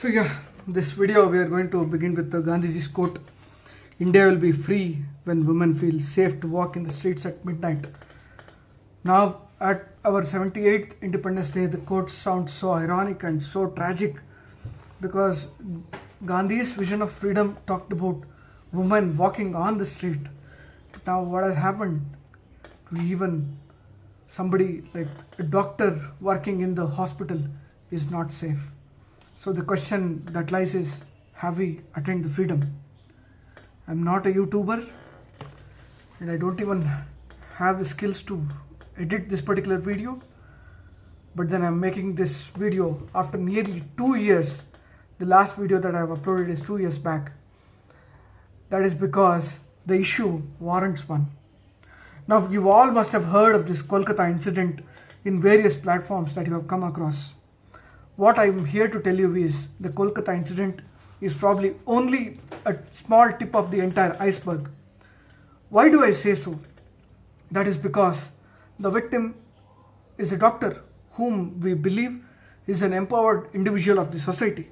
So this video we are going to begin with the Gandhiji's quote, "India will be free when women feel safe to walk in the streets at midnight." Now at our 78th Independence Day, the quote sounds so ironic and so tragic because Gandhi's vision of freedom talked about women walking on the street. But now what has happened to even somebody like a doctor working in the hospital is not safe. So the question that lies is, have we attained the freedom? I'm not a YouTuber and I don't even have the skills to edit this particular video, but then I'm making this video after nearly 2 years. The last video that I've uploaded is 2 years back. That is because the issue warrants one. Now you all must have heard of this Kolkata incident in various platforms that you have come across. What I'm here to tell you is the Kolkata incident is probably only a small tip of the entire iceberg. Why do I say so? That is because the victim is a doctor whom we believe is an empowered individual of the society.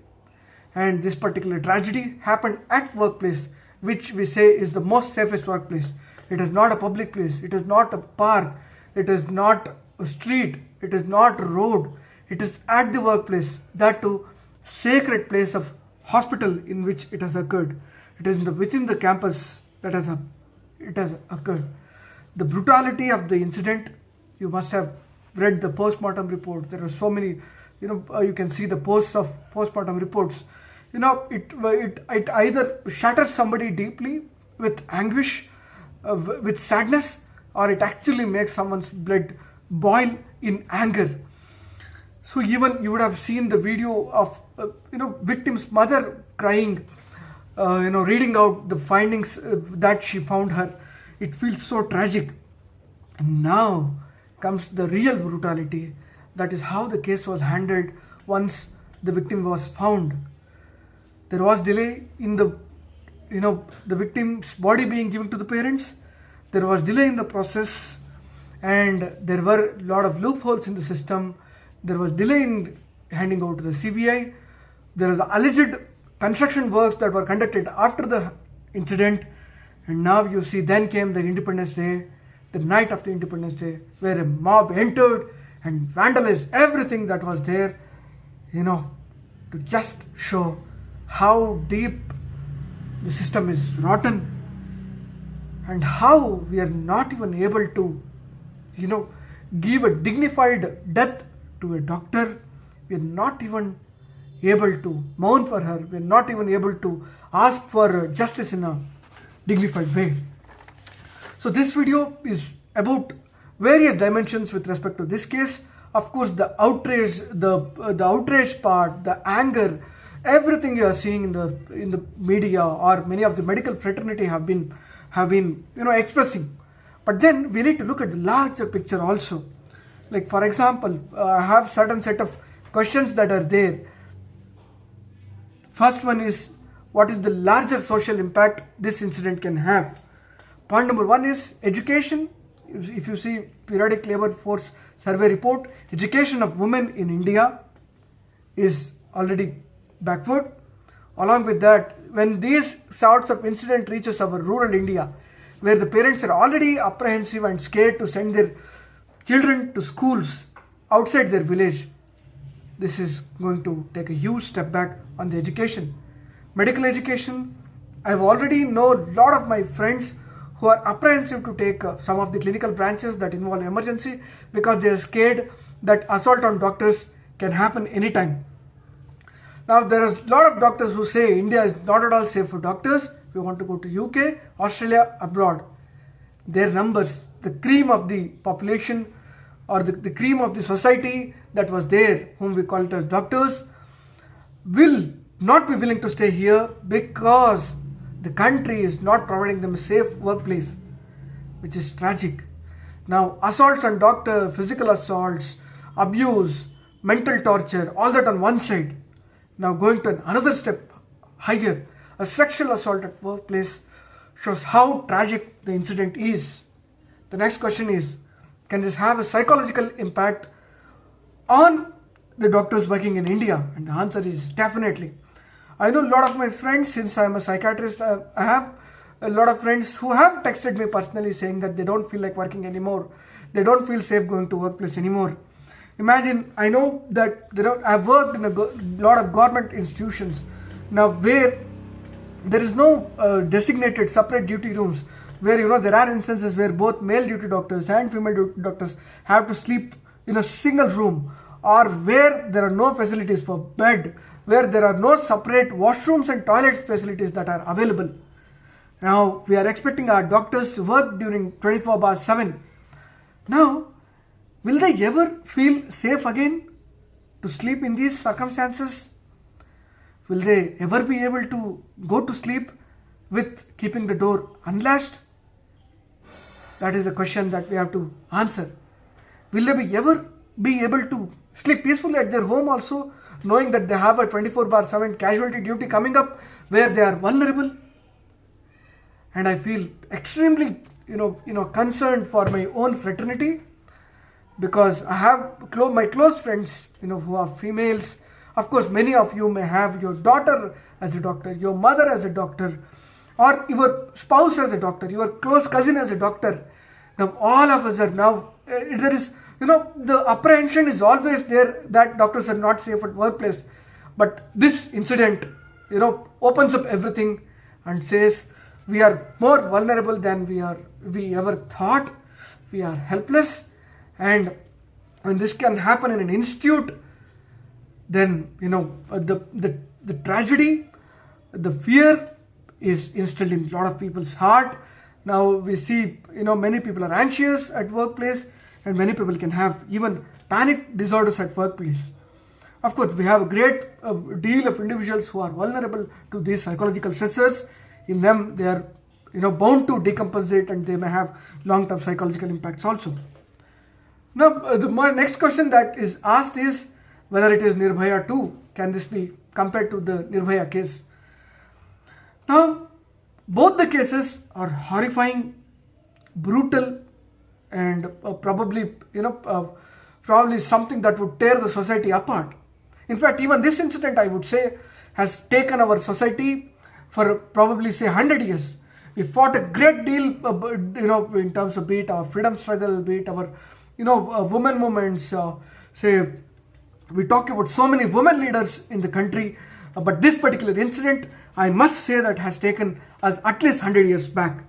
And this particular tragedy happened at workplace, which we say is the most safest workplace. It is not a public place, it is not a park, it is not a street, it is not a road. It is at the workplace, that too sacred place of hospital in which it has occurred. It is within the campus that it has occurred. The brutality of the incident, you must have read the post-mortem report. There are so many, you can see the posts of post-mortem reports. It either shatters somebody deeply with anguish, with sadness, or it actually makes someone's blood boil in anger. So even you would have seen the video of victim's mother crying, reading out the findings that she found her. It feels so tragic. And now comes the real brutality. That is how the case was handled once the victim was found. There was delay in the victim's body being given to the parents. There was delay in the process, and there were a lot of loopholes in the system. There was delay in handing over to the CBI. There was alleged construction works that were conducted after the incident. And now you see, then came the Independence Day, the night of the Independence Day, where a mob entered and vandalized everything that was there, to just show how deep the system is rotten and how we are not even able to, give a dignified death to a doctor. We are not even able to mourn for her. We are not even able to ask for justice in a dignified way. So this video is about various dimensions with respect to this case. Of course, the outrage, the outrage part, the anger, everything you are seeing in the media or many of the medical fraternity have been expressing. But then we need to look at the larger picture also. Like for example, I have certain set of questions that are there. First one is, what is the larger social impact this incident can have? Point number one is education. If you see periodic labor force survey report, education of women in India is already backward. Along with that, when these sorts of incident reaches our rural India, where the parents are already apprehensive and scared to send their children to schools outside their village, this is going to take a huge step back on the education. Medical education, I've already know a lot of my friends who are apprehensive to take some of the clinical branches that involve emergency because they are scared that assault on doctors can happen anytime. Now there are a lot of doctors who say India is not at all safe for doctors. We want to go to UK, Australia, abroad. Their numbers, the cream of the population or the cream of the society that was there, whom we call it as doctors, will not be willing to stay here because the country is not providing them a safe workplace, which is tragic. Now assaults on doctor, physical assaults, abuse, mental torture, all that on one side. Now going to another step higher, a sexual assault at workplace shows how tragic the incident is. The next question is, can this have a psychological impact on the doctors working in India? And the answer is definitely. I know a lot of my friends, since I'm a psychiatrist, I have a lot of friends who have texted me personally saying that they don't feel like working anymore. They don't feel safe going to workplace anymore. Imagine, I know that I've worked in a lot of government institutions now where there is no designated separate duty rooms, where there are instances where both male duty doctors and female duty doctors have to sleep in a single room, or where there are no facilities for bed, where there are no separate washrooms and toilets facilities that are available. Now we are expecting our doctors to work during 24/7. Now, will they ever feel safe again to sleep in these circumstances? Will they ever be able to go to sleep with keeping the door unlatched? That is a question that we have to answer. Will they ever be able to sleep peacefully at their home also, knowing that they have a 24/7 casualty duty coming up where they are vulnerable? And I feel extremely concerned for my own fraternity, because I have my close friends who are females. Of course, many of you may have your daughter as a doctor, your mother as a doctor, or your spouse as a doctor, your close cousin as a doctor. Now all of us are now, there is the apprehension is always there that doctors are not safe at workplace. But this incident opens up everything and says we are more vulnerable than we ever thought. We are helpless, and when this can happen in an institute, then the tragedy, the fear is instilled in a lot of people's heart. Now we see many people are anxious at workplace, and many people can have even panic disorders at workplace. Of course, we have a great deal of individuals who are vulnerable to these psychological stressors. In them, they are bound to decompensate, and they may have long-term psychological impacts also. Now, my next question that is asked is whether it is Nirbhaya 2. Can this be compared to the Nirbhaya case? Now, both the cases are horrifying, brutal, and probably something that would tear the society apart. In fact, even this incident, I would say, has taken our society for probably 100 years. We fought a great deal, in terms of be it our freedom struggle, be it our, women movements. We talk about so many women leaders in the country, but this particular incident, I must say, that has taken us at least 100 years back.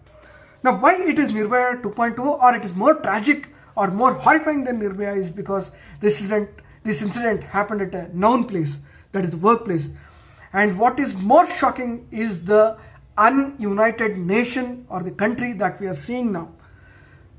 Now, why it is Nirbhaya 2.0, or it is more tragic or more horrifying than Nirbhaya, is because this incident happened at a known place, that is the workplace. And what is more shocking is the ununited nation or the country that we are seeing now.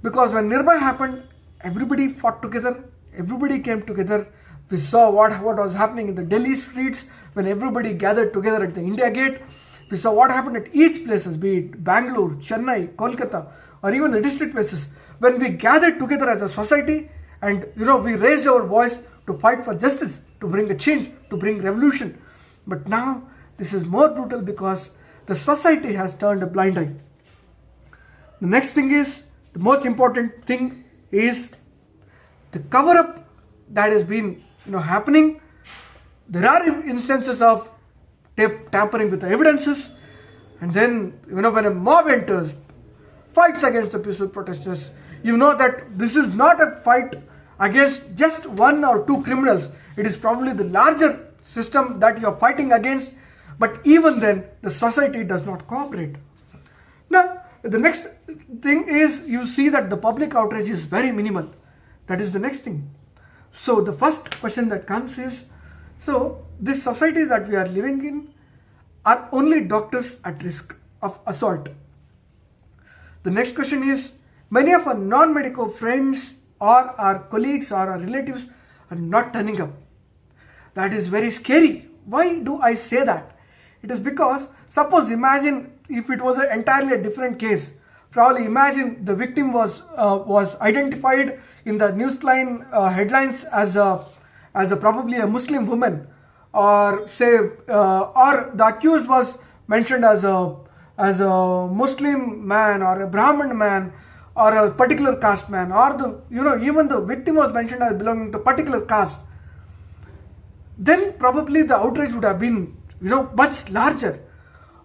Because when Nirbhaya happened, everybody fought together, everybody came together. We saw what was happening in the Delhi streets when everybody gathered together at the India Gate. We saw what happened at each places, be it Bangalore, Chennai, Kolkata, or even the district places, when we gathered together as a society and we raised our voice to fight for justice, to bring a change, to bring revolution. But now this is more brutal because the society has turned a blind eye. The next thing is, the most important thing is the cover-up that has been happening. There are instances of tampering with the evidences, and then when a mob enters, fights against the peaceful protesters, that this is not a fight against just one or two criminals. It is probably the larger system that you are fighting against, but even then the society does not cooperate. Now, the next thing is, you see that the public outrage is very minimal. That is the next thing. So the first question that comes is, so this society that we are living in, are only doctors at risk of assault? The next question is, many of our non-medical friends or our colleagues or our relatives are not turning up. That is very scary. Why do I say that? It is because, suppose, imagine if it was entirely a different case. Probably imagine the victim was identified in the newsline headlines as probably a Muslim woman, or say, or the accused was mentioned as a Muslim man or a Brahmin man or a particular caste man, or even the victim was mentioned as belonging to a particular caste. then probably the outrage would have been, much larger.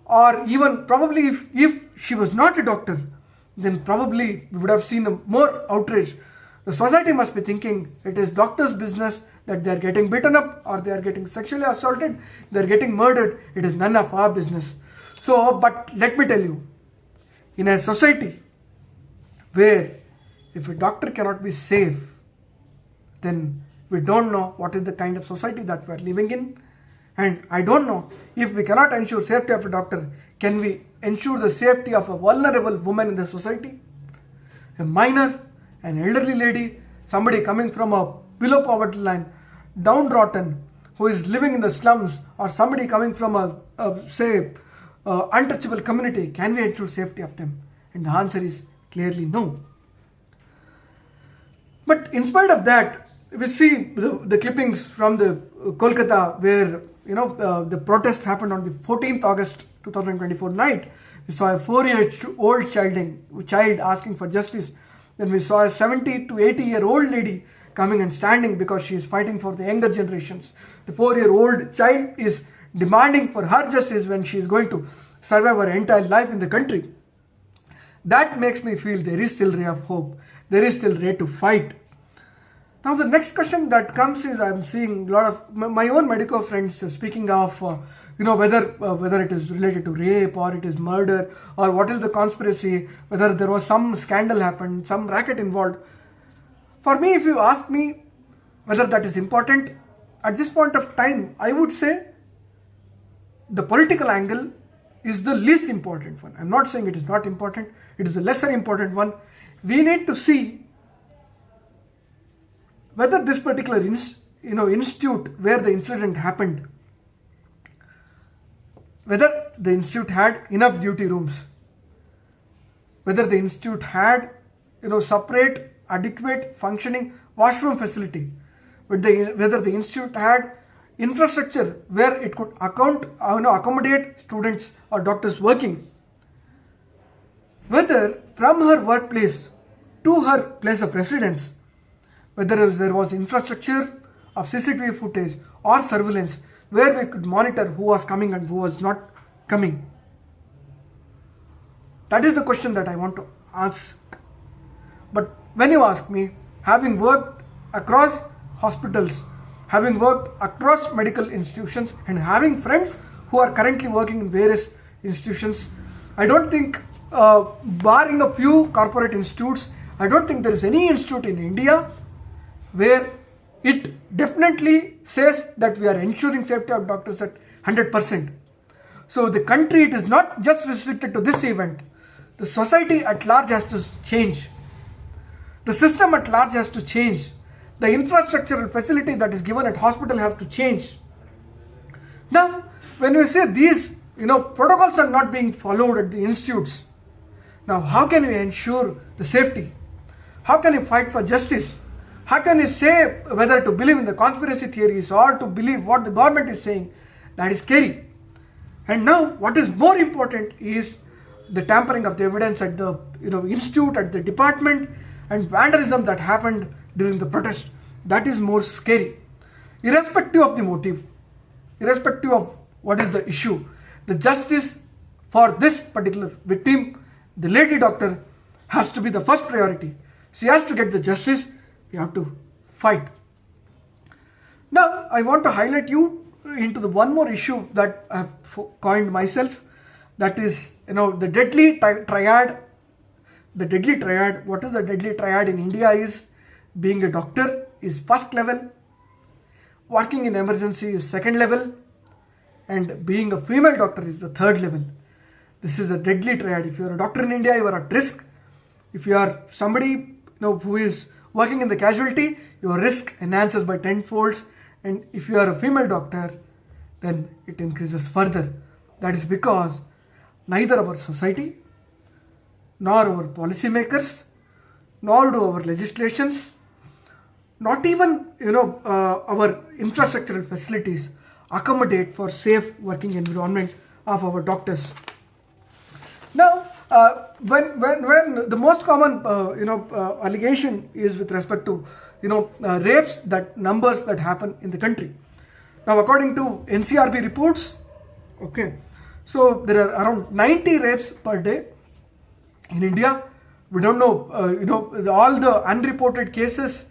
Or even probably if she was not a doctor, then probably we would have seen a more outrage. The society must be thinking it is doctors' business that they are getting beaten up or they are getting sexually assaulted, they are getting murdered. It is none of our business. So, but let me tell you, in a society where if a doctor cannot be safe, then we don't know what is the kind of society that we are living in. And I don't know, if we cannot ensure safety of a doctor, can we ensure the safety of a vulnerable woman in the society? A minor, an elderly lady, somebody coming from a below poverty line, downtrodden, who is living in the slums, or somebody coming from a untouchable community, can we ensure safety of them? And the answer is clearly no. But in spite of that, we see the clippings from the Kolkata where the protest happened on the 14th August 2024 night. We saw a 4-year-old child asking for justice. Then we saw a 70 to 80-year-old lady coming and standing because she is fighting for the younger generations. The 4-year-old child is demanding for her justice when she is going to survive her entire life in the country. That makes me feel there is still ray of hope. There is still ray to fight. Now the next question that comes is, I'm seeing a lot of my own medical friends speaking of whether it is related to rape or it is murder or what is the conspiracy, whether there was some scandal happened, some racket involved. For me, if you ask me whether that is important, at this point of time, I would say the political angle is the least important one. I'm not saying it is not important, it is the lesser important one. We need to see whether this particular institute where the incident happened, whether the institute had enough duty rooms, whether the institute had separate, adequate, functioning washroom facility, whether the institute had infrastructure where it could accommodate students or doctors working, whether from her workplace to her place of residence, whether there was infrastructure of CCTV footage or surveillance where we could monitor who was coming and who was not coming. That is the question that I want to ask. But when you ask me, having worked across hospitals, having worked across medical institutions, and having friends who are currently working in various institutions, I don't think, barring a few corporate institutes, I don't think there is any institute in India where it definitely says that we are ensuring safety of doctors at 100%. So the country, it is not just restricted to this event. The society at large has to change. The system at large has to change. The infrastructural facility that is given at hospital have to change. Now, when we say these, protocols are not being followed at the institutes, now how can we ensure the safety? How can we fight for justice? How can we say whether to believe in the conspiracy theories or to believe what the government is saying? That is scary. And now, what is more important is the tampering of the evidence at the institute, at the department, and vandalism that happened during the protest. That is more scary. Irrespective of the motive, irrespective of what is the issue, the justice for this particular victim, the lady doctor, has to be the first priority. She has to get the justice. We have to fight. Now, I want to highlight you into the one more issue that I have coined myself. That is, the deadly triad. The deadly triad. What is the deadly triad in India is being a doctor is first level, working in emergency is second level, and being a female doctor is the third level. This is a deadly triad. If you are a doctor in India, you are at risk. If you are somebody who is working in the casualty, your risk enhances by 10-folds, and if you are a female doctor, then it increases further. That is because neither our society, nor our policymakers, nor do our legislations, not even our infrastructural facilities accommodate for safe working environment of our doctors. Now, when the most common allegation is with respect to rapes, that numbers that happen in the country. Now, according to NCRB reports, okay, so there are around 90 rapes per day in India. We don't know, all the unreported cases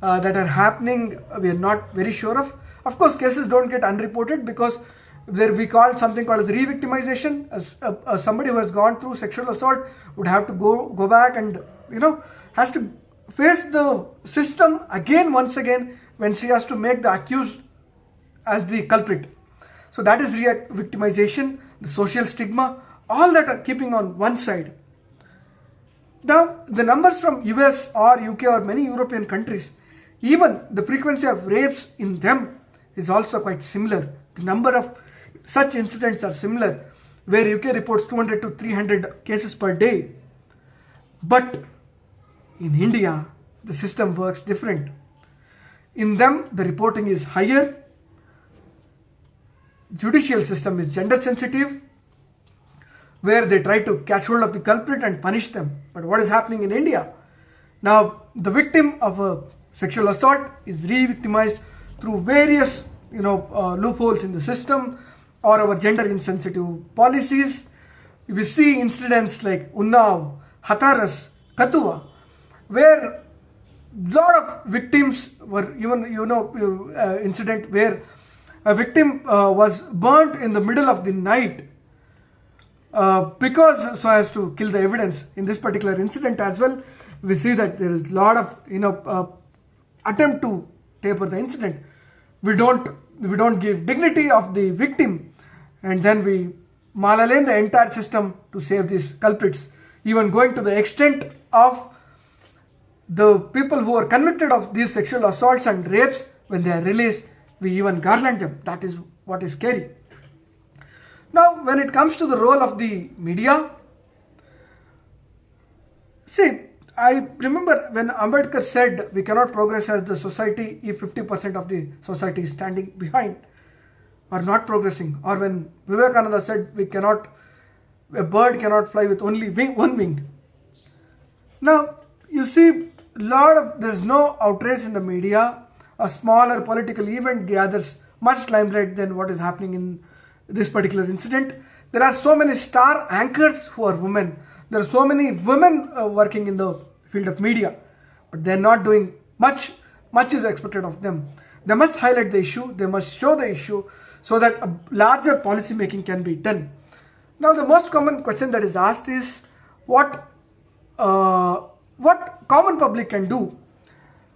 that are happening, we are not very sure of. Of course, cases don't get unreported because there we call something called as re-victimization. Somebody who has gone through sexual assault would have to go back and, has to face the system again, once again, when she has to make the accused as the culprit. So that is re-victimization, the social stigma, all that are keeping on one side. Now, the numbers from US or UK or many European countries, even the frequency of rapes in them is also quite similar. The number of such incidents are similar, where UK reports 200 to 300 cases per day. But in India, the system works different. In them, the reporting is higher. Judicial system is gender sensitive, where they try to catch hold of the culprit and punish them. But what is happening in India? Now, the victim of a sexual assault is re-victimized through various, loopholes in the system or our gender insensitive policies. We see incidents like Unnao, Hatharas, Kathua, where lot of victims were even, incident where a victim was burnt in the middle of the night because so as to kill the evidence. In this particular incident as well, we see that there is a lot of attempt to taper the incident. We don't give dignity of the victim, and then we malalane the entire system to save these culprits, even going to the extent of the people who are convicted of these sexual assaults and rapes, when they are released, we even garland them. That is what is scary. Now, when it comes to the role of the media, see, I remember when Ambedkar said we cannot progress as the society if 50% of the society is standing behind or not progressing, or when Vivekananda said a bird cannot fly with only one wing. Now, you see, there's no outrage in the media. A smaller political event gathers much limelight than what is happening in this particular incident. There are so many star anchors who are women. There are so many women working in the field of media, but they're not doing much. Much is expected of them. They must highlight the issue. They must show the issue so that a larger policy making can be done. Now, the most common question that is asked is what common public can do.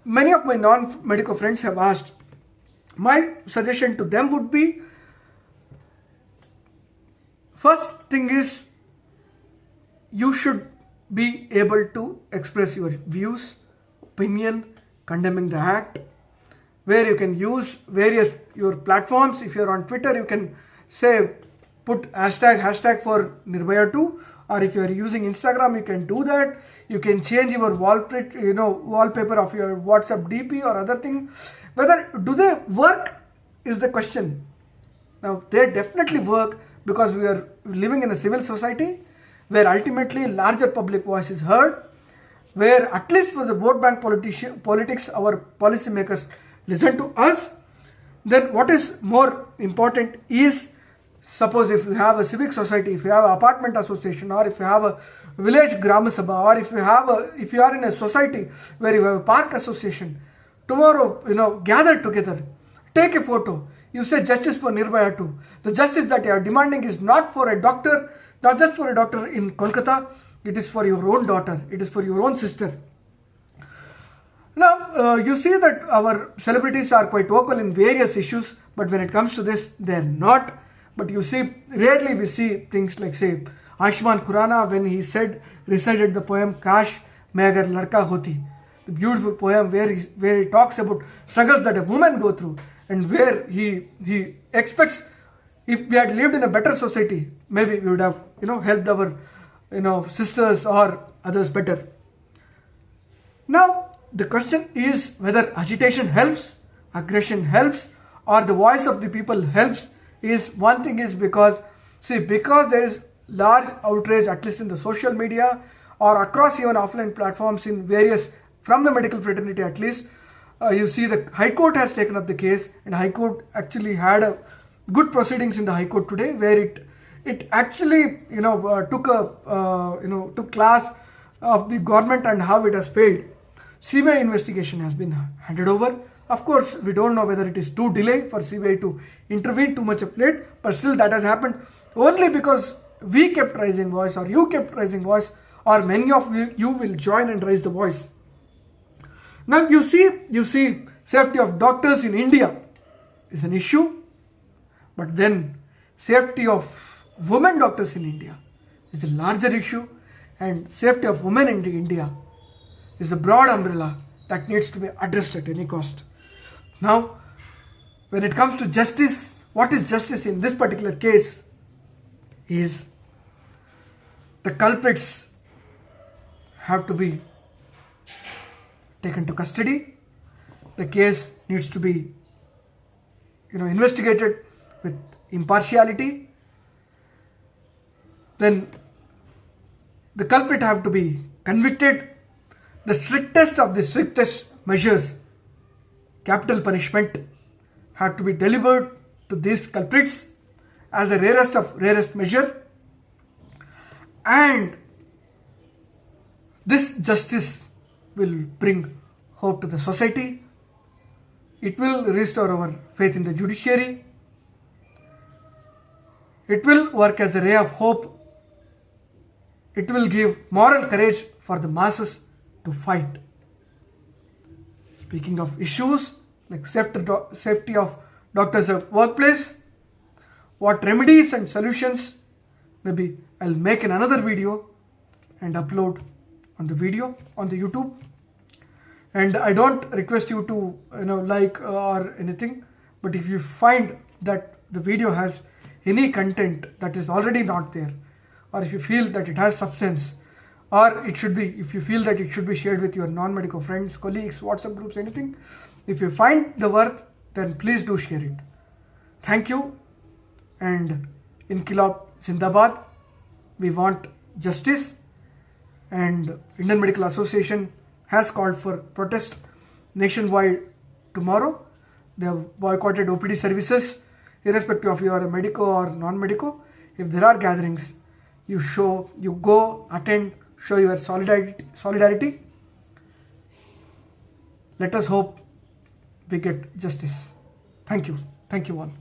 Many of my non-medical friends have asked. My suggestion to them would be, first thing is, you should be able to express your views, opinion, condemning the act, where you can use your platforms. If you're on Twitter, you can put hashtag for Nirbhaya 2, or if you're using Instagram, you can do that. You can change your wallpaper of your WhatsApp DP or other thing. Whether do they work is the question. Now, they definitely work because we are living in a civil society where ultimately larger public voice is heard, where at least for the vote bank politics, our policymakers listen to us. Then what is more important is, suppose if you have a civic society, if you have an apartment association, or if you have a village Grama Sabha, or if you are in a society where you have a park association, tomorrow, gather together, take a photo, you say justice for Nirbhaya 2. The justice that you are demanding is not for a doctor, not just for a doctor in Kolkata, it is for your own daughter, it is for your own sister. Now, you see that our celebrities are quite vocal in various issues, but when it comes to this, they are not. But you see, rarely we see things like, say, Ayushman Khurrana, when he recited the poem Kash Main Agar Ladka Hoti, the beautiful poem where he talks about struggles that a woman go through, and where he expects, if we had lived in a better society, maybe we would have helped our sisters or others better. Now, the question is whether agitation helps, aggression helps, or the voice of the people helps. Is one thing is because there is large outrage, at least in the social media or across even offline platforms in various, from the medical fraternity at least, you see the High Court has taken up the case, and High Court actually had a good proceedings in the High Court today, where it actually took class of the government and how it has failed. CBI investigation has been handed over. Of course, we don't know whether it is too delayed for CBI to intervene, too much of late, but still that has happened only because we kept raising voice, or you kept raising voice, or many of you will join and raise the voice. Now you see safety of doctors in India is an issue, but then safety of women doctors in India is a larger issue, and safety of women in India is a broad umbrella that needs to be addressed at any cost. Now, when it comes to justice, what is justice in this particular case is the culprits have to be taken to custody. The case needs to be investigated with impartiality. Then the culprit have to be convicted. The strictest of the strictest measures, capital punishment, have to be delivered to these culprits as the rarest of rarest measure. And this justice will bring hope to the society. It will restore our faith in the judiciary. It will work as a ray of hope. It will give moral courage for the masses to fight. Speaking of issues like safety of doctors at workplace, what remedies and solutions, maybe I'll make another video and upload on the video on the YouTube. And I don't request you to like or anything, but if you find that the video has any content that is already not there, or if you feel that it has substance, or if you feel that it should be shared with your non-medical friends, colleagues, WhatsApp groups, anything, if you find the worth, then please do share it. Thank you. And Inkilab Zindabad. We want justice, and Indian Medical Association has called for protest nationwide tomorrow. They have boycotted OPD services, irrespective of you are a medico or non-medico. If there are gatherings, you go, attend, show your solidarity. Let us hope we get justice. Thank you all.